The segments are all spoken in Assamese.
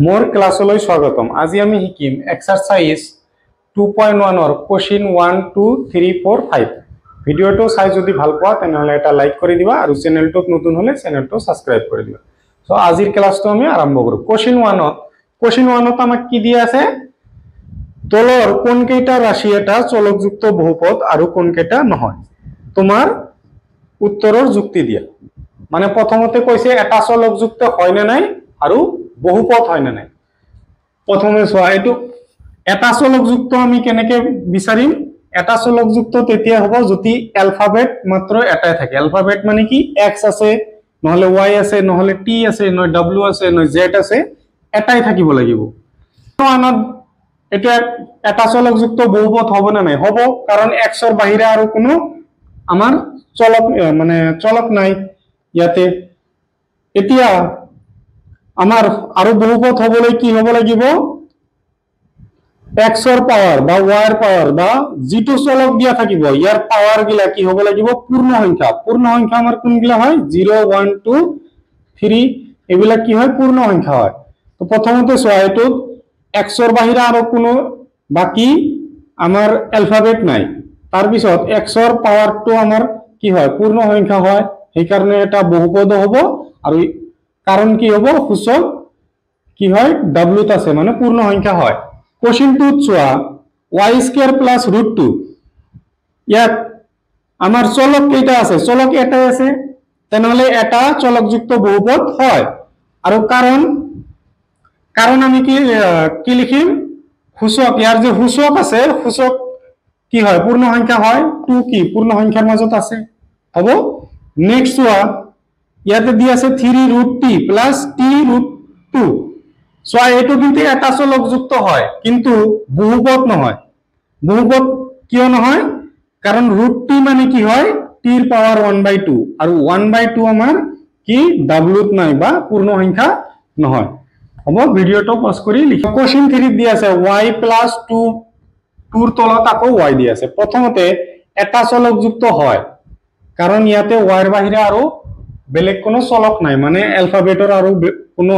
मोर क्लासলৈ স্বাগতম। আজি আমি শিকিম এক্সাৰসাইজ 2.1 ৰ কোশ্চেন 1 2 3 4 5। ভিডিওটো চাই যদি ভাল পোৱা তেনহলে এটা লাইক কৰি দিবা আৰু চেনেলটোত নতুন হলে চেনেলটো সাবস্ক্ৰাইব কৰি দিবা। সো আজিৰ ক্লাসটো আমি আৰম্ভ কৰো। কোশ্চেন 1ত আমাক কি দিয়া আছে? তলৰ কোন কেইটা ৰাশি এটা চলকযুক্ত বহুপদ আৰু কোন কেইটা নহয়। তোমাৰ উত্তৰৰ যুক্তি দিয়া। মানে প্ৰথমতে কৈছে এটা চলকযুক্ত হয় নে নাই আৰু বহুপদ হয় না নাই। প্ৰথমে চোৱা এটো এটা চলকযুক্ত আমি কেনেকে বিচাৰিম? এটা চলকযুক্ত তেতিয়া হ'ব যদি অ্যালফাবেট মাত্ৰ এটাই থাকে। অ্যালফাবেট মানে কি x আছে, নহলে y আছে, নহলে t আছে, নহয় w আছে, নহয় z আছে, এটাই থাকিব লাগিব। আনত এটা এটা চলকযুক্ত বহুপদ হ'ব না নাই? হ'ব, কাৰণ x ৰ বাহিৰে আৰু কোনো আমাৰ চলক নাই ইয়াতে। এতিয়া আমাৰ আৰো বহুপদ হবলৈ কি হব লাগিব? x ৰ পাওয়াৰ বা y ৰ পাওয়াৰ বা যেটো চলক দিয়া থাকিব ইয়াৰ পাওয়ার গিলা কি হব লাগিব? পূর্ণ সংখ্যা। পূর্ণ সংখ্যা আমার কোনগুলা হয়? 0 1 2 3 এগুলা কি হয়? পূর্ণ সংখ্যা হয়। তো প্রথমতে চোৱা এটো x ৰ বাহিৰে আৰু কোনো বাকি আমাৰ অ্যালফাবেট নাই। তাৰ পিছত x ৰ পাওয়াৰটো আমাৰ কি হয়? পূৰ্ণ সংখ্যা হয়। সেই কাৰণে এটা বহুপদ হ'ব আৰু কারণ কি হব? সূচক কি হয়? w ত আছে, মানে পূর্ণ সংখ্যা হয়। কোশ্চেন 2 চোৱা y² + √2 ইয়াত আমার চলক কেইটা আছে? চলক এটাই আছে, তেনেহলে এটা চলকযুক্ত বহুপদ হয়। আৰু কাৰণ আমি কি লিখিম? সূচক, ইয়াৰ যে সূচক আছে সূচক কি হয়? পূর্ণ সংখ্যা হয়। 2 কি পূর্ণ সংখ্যার মাজত আছে, হ'ব। নেক্সট চোৱা ইয়াতে দি আছে 3√t + t√2। চোৱা এটো কিন্তু এটা চলকযুক্ত হয় কিন্তু বহুপদ নহয়। বহুপদ কিয় নহয়? কারণ √t মানে কি হয়? t ৰ পাওয়াৰ 1/2 আৰু 1/2 আমাৰ কি w ত নাই বা পূৰ্ণ সংখ্যা নহয়। হ'ব, ভিডিওটো পজ কৰি লিখি। কোশ্চেন 3 দি আছে y + 2 2 ৰ তলত আকৌ y দি আছে। প্ৰথমতে এটা চলকযুক্ত হয় কাৰণ ইয়াতে y ৰ বাহিৰে আৰু বেলেগ কোনো চলক নাই, মানে অ্যালফাবেটৰ আৰু কোনো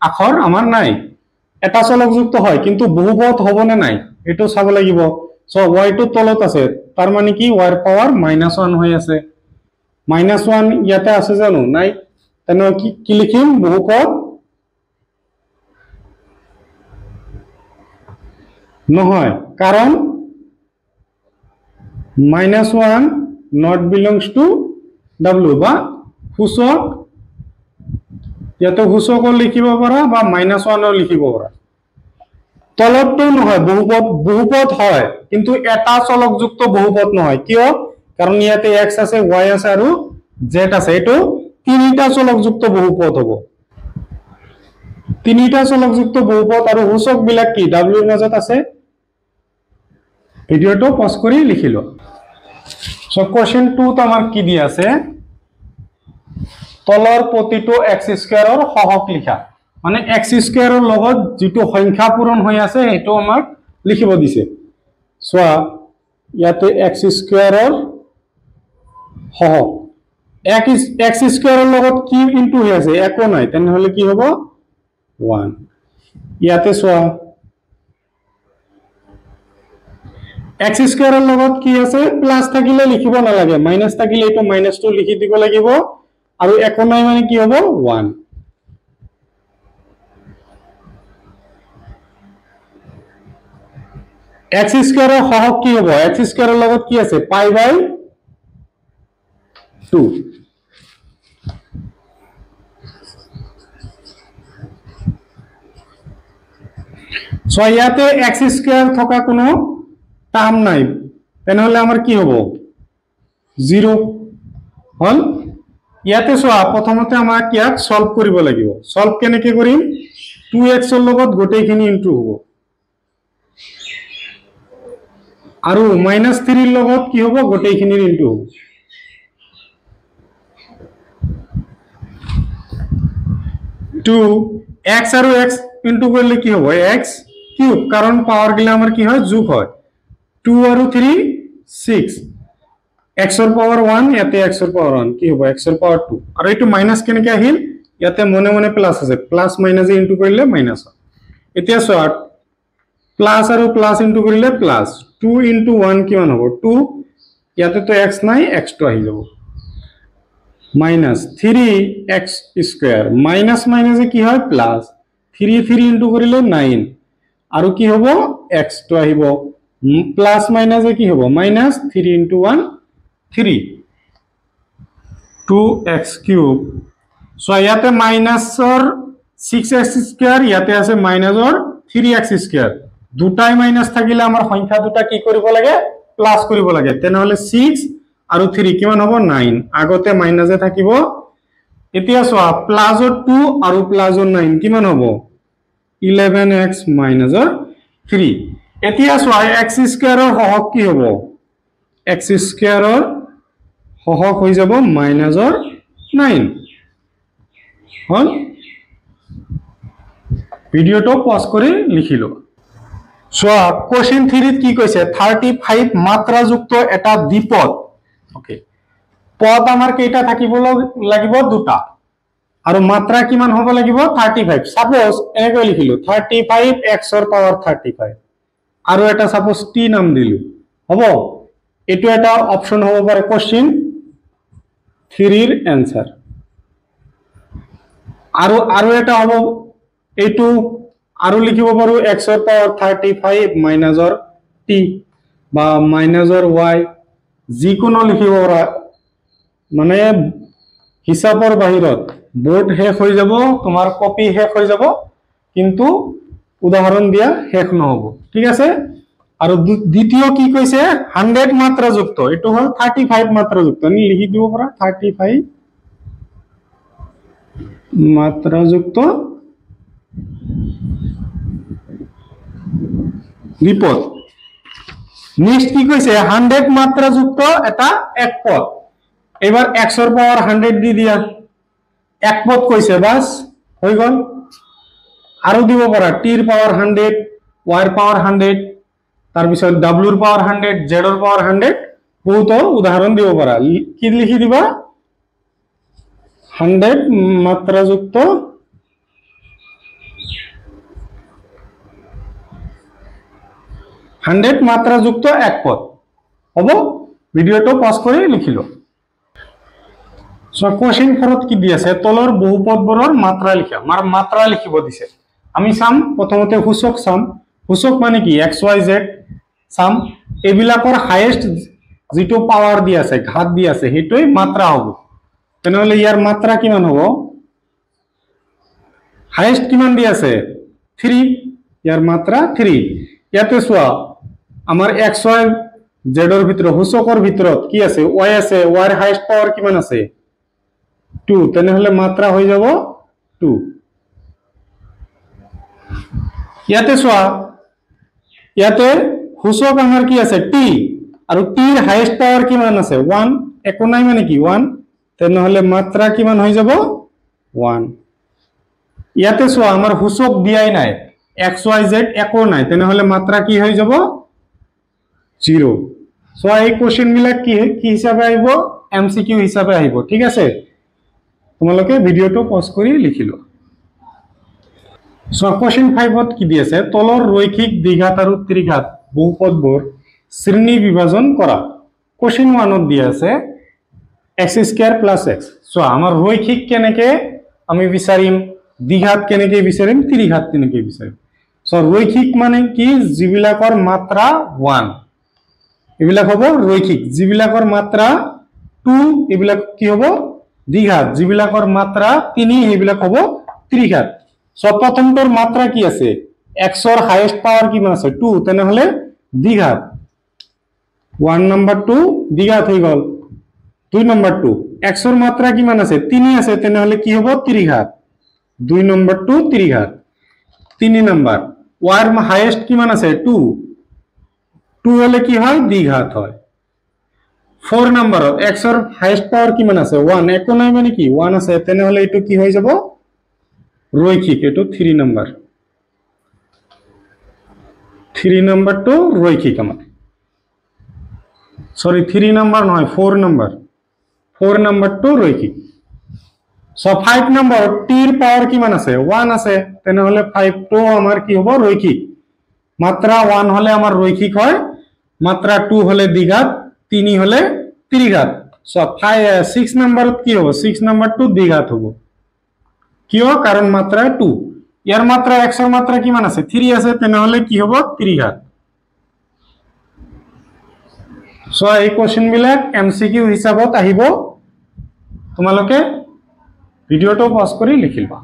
আখৰ আমাৰ নাই। এটা চলকযুক্ত হয় কিন্তু বহুপদ হ'ব না নাই এটো চাব লাগিব। সো y টো তলত আছে, তাৰ মানে কি y ৰ পাওয়ার -1 হৈ আছে। -1 ইয়াতে আছে জানো? নাই। তেনে কি লিখিম? বহুপদ নহয়, কারণ -1 not belongs to w বা সূচক ইয়াতে সূচকও লিখিব পাৰা বা -1ও লিখিব পাৰা। তলতটো নহয়, বহুপদ হয় কিন্তু এটা চলকযুক্ত বহুপদ নহয়। কিয়? কারণ ইয়াতে x আছে, y আছে আৰু z আছে। এটো তিনিটা চলকযুক্ত বহুপদ হ'ব। তিনিটা চলকযুক্ত বহুপদ আৰু সূচক বিলাক কি w ৰ মাজত আছে। ভিডিওটো পজ কৰি লিখি লো। সো কোশ্চেন 2 ত আমাৰ কি দি আছে? তলৰ প্ৰতিটো x² ৰ সহগ লিখা। মানে x² ৰ লগত যেটো সংখ্যা পূৰণ হৈ আছে এটো আমাক লিখিব দিছে। চোৱা ইয়াতে x² ৰ সহগ x² ৰ লগত কি ইনটু হৈ আছে? একো নাই, তেনেহলে কি হ'ব? 1। ইয়াতে চোৱা x² ৰ লগত কি আছে? প্লাস থাকিলে লিখিব নালাগে, মাইনাস থাকিলে এটো মাইনাসটো লিখি দিব লাগিব আৰু একো নাই মানে কি হ'ব? 1। x² ৰ সহগ কি হ'ব? x² ৰ লগত কি আছে? π/2। সো ইয়াতে x² থকা কোনো টার্ম নাই, তেনেহলে আমাৰ কি হ'ব? 0 হল। ইয়াতে চোৱা প্ৰথমতে আমাক ইয়াক সলভ কৰিব লাগিব। সলভ কেনেকে কৰিম? 2x ৰ লগত গোটেইখিনি ইনটু হ'ব আৰু -3 ৰ লগত কি হ'ব? গোটেইখিনিৰ ইনটু হ'ব। টু x আৰু x ইনটু কৰিলে কি হ'ব? x³ কাৰণ পাওয়াৰ গিলা আমাৰ কি হয়? যোগ হয়। 2 আৰু 3 6 x ৰ পাওয়াৰ 1 ইয়াতে x ৰ পাওয়াৰ 1 কি হ'ব? x ৰ পাওয়াৰ 2 আৰু এটো মাইনাস কেনেকে আহিল? ইয়াতে মনে মনে প্লাস আছে প্লাস মাইনাসে ইনটু কৰিলে মাইনাস হয় এতিয়া চোৱা প্লাস আৰু প্লাস ইনটু কৰিলে প্লাস 2 ইনটু 1 কিমান হ'ব 2 ইয়াতে তো x নাই x তো আহি যাব মাইনাস 3x স্কয়ার মাইনাস মাইনাসে কি হয় প্লাস 3 3 ইনটু কৰিলে 9 আৰু কি হ'ব x তো আহিব প্লাস মাইনাসে কি হ'ব minus 3 into 1 3 2x cube so ইয়াতে মাইনাসৰ 6x স্কয়াৰ ইয়াতে আছে মাইনাসৰ 3x স্কয়াৰ দুটাই মাইনাস থাকিলে আমাৰ সংখ্যা দুটা কি কৰিব লাগে প্লাস কৰিব লাগে তেনেহলে 6 আৰু 3 কিমান হ'ব 9 আগতে মাইনাসে থাকিব এতিয়া সোয়া প্লাসৰ 2 আৰু প্লাসৰ 9 কিমান হ'ব 11x মাইনাসৰ 3 এতিয়া সোয়া x স্কয়াৰৰ হহক কি হ'ব x স্কয়াৰৰ হহক হৈ যাব মাইনাসৰ 9 হল ভিডিওটো পজ কৰি লিখিলো সোয়া কোশ্চেন 3 কি কৈছে 35 মাত্ৰাযুক্ত এটা দ্বিপদ ওকে পদ আমাৰ কেইটা থাকিব লাগিব দুটা আৰু মাত্ৰা কিমান হ'ব লাগিব 35 সাপোজ এনেকৈ লিখিলো 35x ৰ পাৱাৰ 35 আৰু এটা সাপোজ t নাম দিলো হ'ব এটো এটা অপচন হ'ব পাৰে কোশ্চেন 3 ৰ आंसर আৰু এটা হ'ব এটো আৰু লিখিব পাৰো x ৰ পাৱাৰ 35 মাইনাসৰ t বা মাইনাসৰ y যিকোনো লিখিব পাৰা মানে হিসাবৰ বাহিৰত বোৰ্ড শেষ হৈ যাব তোমাৰ কপি শেষ হৈ যাব কিন্তু উদাহৰণ দিয়া শেষ নহব ঠিক আছে আৰু দ্বিতীয় কি কৈছে 100 মাত্ৰাযুক্ত এটো হল 35 মাত্ৰাযুক্ত নি লিখি দিব পাৰা 35 মাত্ৰাযুক্ত দ্বিপদ নেক্সট কি কৈছে 100 মাত্ৰাযুক্ত এটা একপদ এবাৰ x ৰ পাৱাৰ 100 দি দিয়া একপদ কৈছে বাস হৈ গল আৰু দিব পাৰা t ৰ পাৱাৰ 100 y ৰ পাৱাৰ 100 তাৰ পিছত w ৰ পাৱাৰ 100 z ৰ পাৱাৰ 100 বহুত উদাহৰণ দিব পাৰা কি লিখি দিবা 100 মাত্ৰাযুক্ত একপদ হ'ব ভিডিওটো পজ কৰি লিখিলো সো কোশ্চেন 4 কি দি আছে তলৰ বহুপদবোৰৰ মাত্ৰা লিখা মাত্ৰা লিখিব দিছে আমি সাম প্ৰথমতে সূচক সাম সূচক মানে কি x y z সাম এবিলাকৰ হাইয়েস্ট যেটো পাৱাৰ দি আছে ঘাত দি আছে হেটোই মাত্ৰা হ'ব তেনেহলে ইয়াৰ মাত্ৰা কিমান হ'ব হাইয়েস্ট কিমান দি আছে 3 ইয়াৰ মাত্ৰা 3 ইয়াতে সোয়া আমাৰ x y z ৰ ভিতৰত সূচকৰ ভিতৰত কি আছে y আছে y ৰ হাইয়েস্ট পাৱাৰ কিমান আছে 2 তেনেহলে মাত্ৰা হৈ যাব 2 ইয়াতে সোয়া ইয়াতে সূচক আমাৰ কি আছে t আৰু t ৰ হাইয়েস্ট পাৱাৰ কিমান আছে 1 একো নাই মানে কি 1 তেনেহলে মাত্ৰা কিমান হৈ যাব 1 ইয়াতে সোয়া আমাৰ সূচক দিয়াই নাই x y z একো নাই তেনেহলে মাত্ৰা কি হৈ যাব 0 সোয়া এই কোশ্চেন বিলাক কি হিচাপে আহিব MCQ হিচাপে আহিব ঠিক আছে তোমালোকে ভিডিওটো পজ কৰি লিখিলো সো কোশ্চেন 5 ত কি দি আছে তলৰ ৰৈখিক দ্বিঘাত আৰু ত্ৰিঘাত বহুপদবোৰ শ্ৰেণী বিভাজন কৰা কোশ্চেন 1 ত দি আছে x² + x সো আমাৰ ৰৈখিক কেনেকে আমি বিচাৰিম দ্বিঘাত কেনেকে বিচাৰিম ত্ৰিঘাত কেনেকে বিচাৰিম সো ৰৈখিক মানে কি যিবিলাকৰ মাত্ৰা 1 এবিলাক হ'ব ৰৈখিক যিবিলাকৰ মাত্ৰা 2 এবিলাক কি হ'ব দ্বিঘাত যিবিলাকৰ মাত্ৰা 3 এবিলাক হ'ব ত্ৰিঘাত সো প্ৰথমটোৰ মাত্ৰা কি আছে x ৰ হাইয়েস্ট পাৱাৰ কিমান আছে 2 তেনেহলে দ্বিঘাত 1 নম্বৰ 2 দ্বিঘাত হৈ গল 2 নম্বৰ 2 x ৰ মাত্ৰা কিমান আছে 3 আছে তেনেহলে কি হ'ব ত্ৰিঘাত 2 নম্বৰ 2 ত্ৰিঘাত 3 নম্বৰ y ৰ হাইয়েস্ট কিমান আছে 2 2 হলে কি হয় দ্বিঘাত হয় 4 নম্বৰ x ৰ হাইয়েস্ট পাৱাৰ কিমান আছে 1 একো নাই মানে কি 1 আছে তেনেহলে এটো কি হৈ যাব রৈখিক এটো 3 নম্বৰ 3 নম্বৰটো ৰৈখিক আমাৰ সৰি 3 নম্বৰ নহয় 4 নম্বৰ 4 নম্বৰটো ৰৈখিক সো 5 নম্বৰ টিৰ পাৱাৰ কিমান আছে 1 আছে তেনেহলে 5 টো আমাৰ কি হ'ব ৰৈখিক মাত্ৰা 1 হলে আমাৰ ৰৈখিক হয় মাত্ৰা 2 হলে দ্বিঘাত 3 হলে ত্ৰিঘাত সো 6 নম্বৰত কি হ'ব 6 নম্বৰটো দ্বিঘাত হ'ব কিয় কাৰণ মাত্ৰা 2 ইয়াৰ মাত্ৰা x ৰ মাত্রা কিমান আছে 3 আছে তেনেহলে কি হ'ব ত্রিঘাত সো এই কোশ্চেন বিলাক এমসিকিউ হিচাপত আহিব তোমালোকে ভিডিওটো পজ কৰি লিখিবা